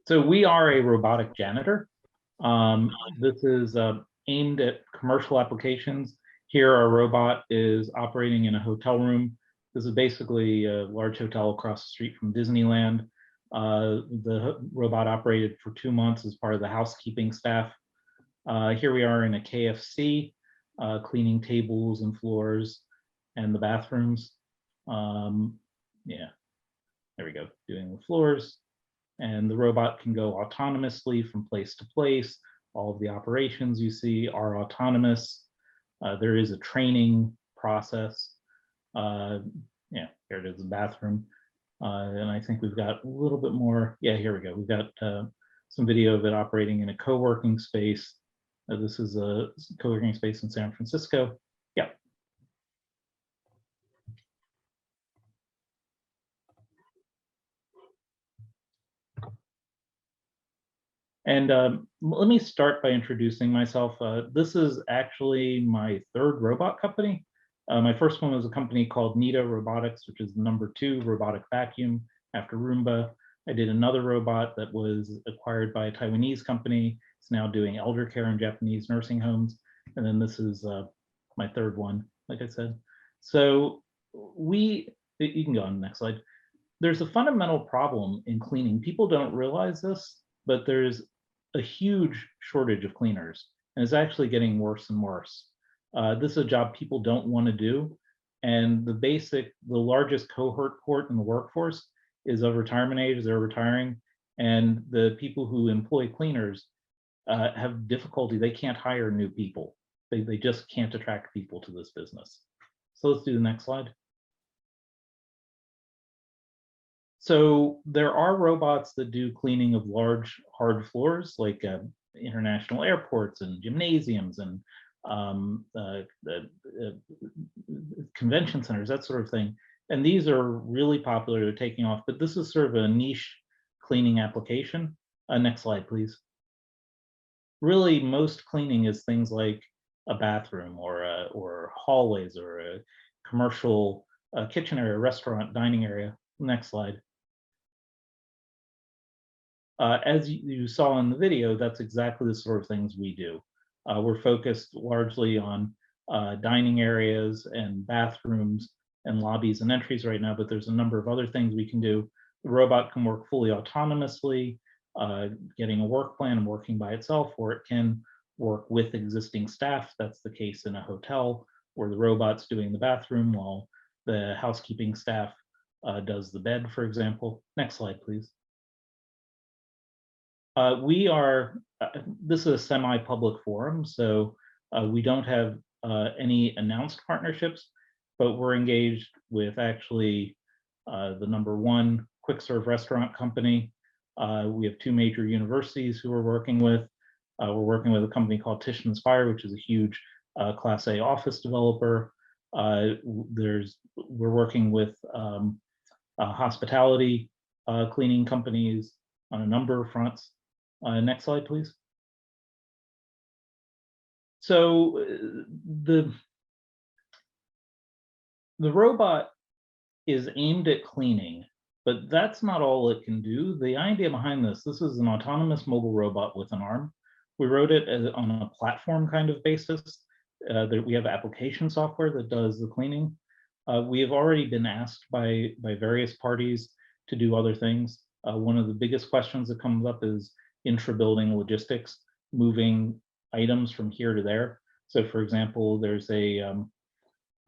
So we are a robotic janitor. This is aimed at commercial applications. Here, our robot is operating in a hotel room. This is basically a large hotel across the street from Disneyland. The robot operated for 2 months as part of the housekeeping staff. Here we are in a KFC, cleaning tables and floors and the bathrooms. Yeah, there we go, doing the floors. And the robot can go autonomously from place to place. All of the operations you see are autonomous. There is a training process. Yeah, here it is, the bathroom. And I think we've got a little bit more. Yeah, here we go. We've got some video of it operating in a co-working space. This is a co-working space in San Francisco. Yeah. And let me start by introducing myself. This is actually my third robot company. My first one was a company called Nita Robotics, which is the #2 robotic vacuum after Roomba. I did another robot that was acquired by a Taiwanese company. It's now doing elder care in Japanese nursing homes. And then this is my third one, like I said. So you can go on the next slide. There's a fundamental problem in cleaning. People don't realize this, but there's a huge shortage of cleaners, and it's actually getting worse and worse. This is a job people don't want to do, and the largest cohort in the workforce is of retirement age. They're retiring, and the people who employ cleaners have difficulty. They can't hire new people. They just can't attract people to this business. So let's do the next slide. So there are robots that do cleaning of large hard floors, like international airports and gymnasiums and convention centers, that sort of thing. And these are really popular. They're taking off, but this is sort of a niche cleaning application. Next slide, please. Really, most cleaning is things like a bathroom or hallways or a commercial kitchen area, restaurant, dining area. Next slide. As you saw in the video, that's exactly the sort of things we do. We're focused largely on dining areas and bathrooms and lobbies and entries right now, but there's a number of other things we can do. The robot can work fully autonomously, getting a work plan and working by itself, or it can work with existing staff. That's the case in a hotel where the robot's doing the bathroom while the housekeeping staff does the bed, for example. Next slide, please. This is a semi-public forum, so we don't have any announced partnerships, but we're engaged with actually the #1 quick serve restaurant company. We have 2 major universities who we're working with. We're working with a company called Tishman Speyer, which is a huge Class A office developer. We're working with hospitality cleaning companies on a number of fronts. Next slide, please. So the robot is aimed at cleaning, but that's not all it can do. The idea behind this is an autonomous mobile robot with an arm. We wrote it on a platform kind of basis. That we have application software that does the cleaning. We have already been asked by various parties to do other things. One of the biggest questions that comes up is intra-building logistics, moving items from here to there. So, for example, there's a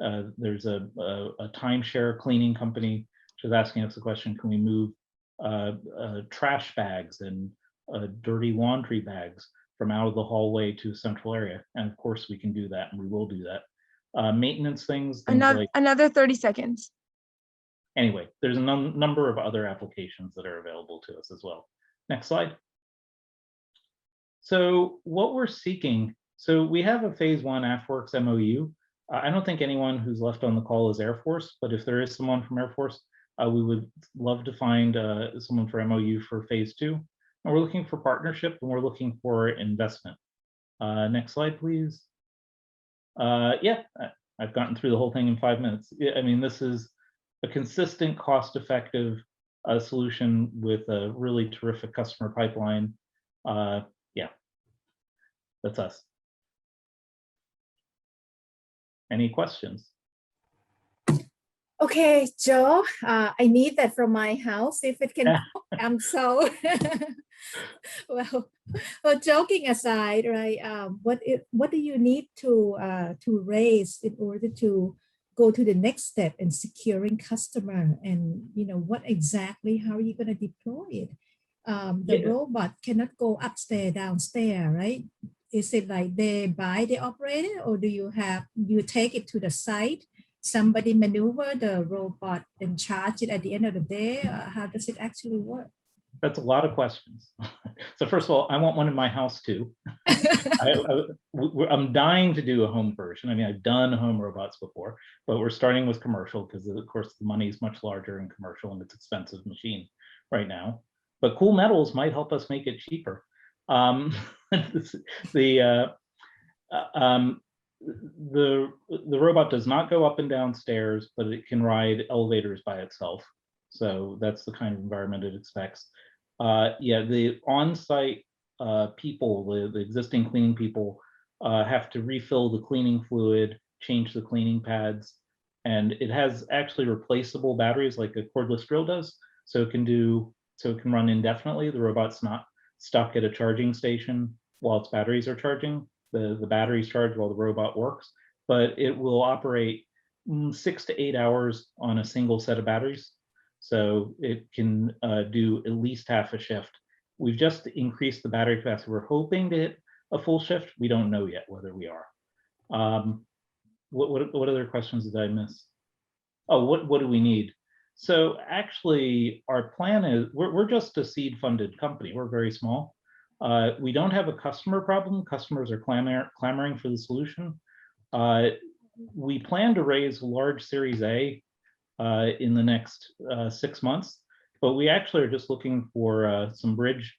timeshare cleaning company which is asking us the question: can we move trash bags and dirty laundry bags from out of the hallway to a central area? And of course, we can do that, and we will do that. Maintenance things like another 30 seconds. Anyway, there's a number of other applications that are available to us as well. Next slide. So what we're seeking, so we have a phase 1 AFWERX MOU. I don't think anyone who's left on the call is Air Force, but if there is someone from Air Force, we would love to find someone for MOU for phase 2. And we're looking for partnership, and we're looking for investment. Next slide, please. Yeah, I've gotten through the whole thing in 5 minutes. I mean, this is a consistent, cost-effective solution with a really terrific customer pipeline. Yeah, that's us. Any questions? Okay, Joe, I need that from my house if it can. I'm so well. Well, joking aside, right? What do you need to raise in order to go to the next step in securing customer? And what exactly? How are you going to deploy it? The Yeah, robot cannot go upstairs, downstairs, right? Is it like they buy the operator, or do you take it to the site? Somebody maneuver the robot and charge it at the end of the day? How does it actually work? that's a lot of questions. So first of all, I want one in my house too. I'm dying to do a home version. I mean, I've done home robots before, but we're starting with commercial because, of course, the money is much larger in commercial and it's expensive machine right now. But cool metals might help us make it cheaper. The um, the robot does not go up and down stairs, but it can ride elevators by itself. So that's the kind of environment it expects. Yeah, the on-site people, the existing cleaning people, have to refill the cleaning fluid, change the cleaning pads, and it has actually replaceable batteries like a cordless drill does. So it can run indefinitely. The robot's not stuck at a charging station while its batteries are charging. The batteries charge while the robot works, but it will operate 6 to 8 hours on a single set of batteries. So it can do at least half a shift. We've just increased the battery capacity. We're hoping to hit a full shift. We don't know yet whether we are. What other questions did I miss? Oh, what do we need? So actually, our plan is we're just a seed funded company. We're very small. We don't have a customer problem. Customers are clamoring for the solution. We plan to raise a large Series A in the next 6 months, but we actually are just looking for some bridge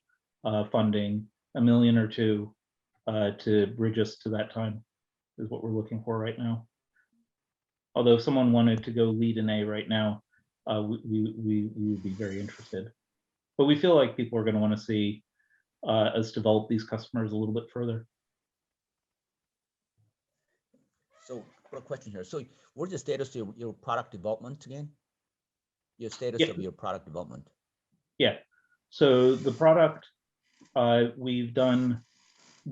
funding, $1 million or $2 million, to bridge us to that time, is what we're looking for right now. Although if someone wanted to go lead an A right now, we would be very interested. But we feel like people are going to want to see us develop these customers a little bit further. So, got a question here. So, what's the status of your product development again? Your status of your product development. Yeah. So the product, we've done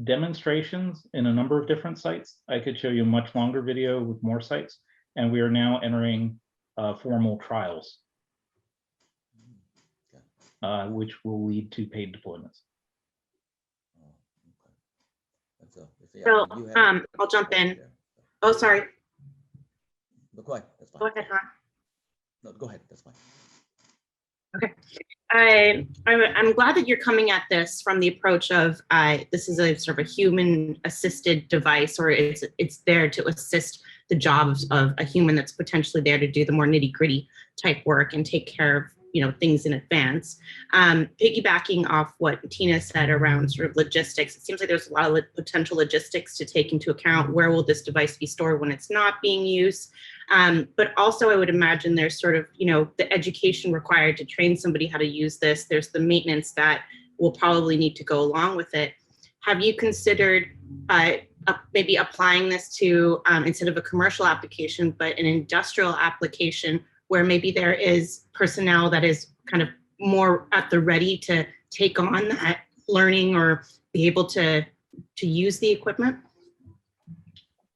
demonstrations in a number of different sites. I could show you a much longer video with more sites, and we are now entering formal trials, which will lead to paid deployments. So I'll jump in. Oh, sorry. No, go ahead. That's fine. Go ahead, Ron. No, go ahead. That's fine. Okay. I'm glad that you're coming at this from the approach of this is a sort of a human assisted device, or it's there to assist the job of a human that's potentially there to do the more nitty gritty type work and take care of things in advance. Piggybacking off what Tina said around sort of logistics, it seems like there's a lot of potential logistics to take into account. Where will this device be stored when it's not being used? But also I would imagine there's sort of, the education required to train somebody how to use this. There's the maintenance that will probably need to go along with it. Have you considered maybe applying this to, instead of a commercial application, but an industrial application where maybe there is personnel that is kind of more at the ready to take on that learning or be able to use the equipment?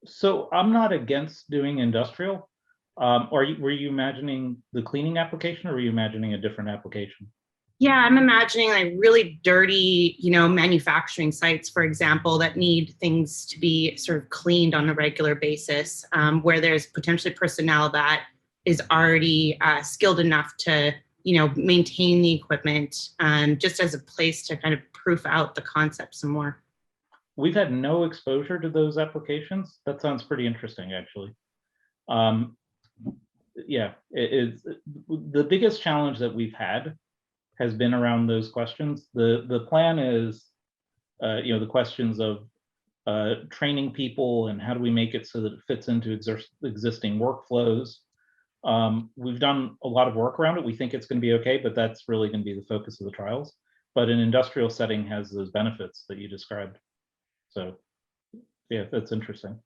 So I'm not against doing industrial. Were you imagining the cleaning application, or were you imagining a different application? Yeah, I'm imagining like really dirty, manufacturing sites, for example, that need things to be sort of cleaned on a regular basis, where there's potentially personnel that is already skilled enough to, maintain the equipment, just as a place to kind of proof out the concept some more. We've had no exposure to those applications. That sounds pretty interesting, actually. Yeah, the biggest challenge that we've had has been around those questions. The plan is, the questions of training people and how do we make it so that it fits into existing workflows. We've done a lot of work around it. We think it's going to be okay, but that's really going to be the focus of the trials. But an industrial setting has those benefits that you described. So yeah, that's interesting.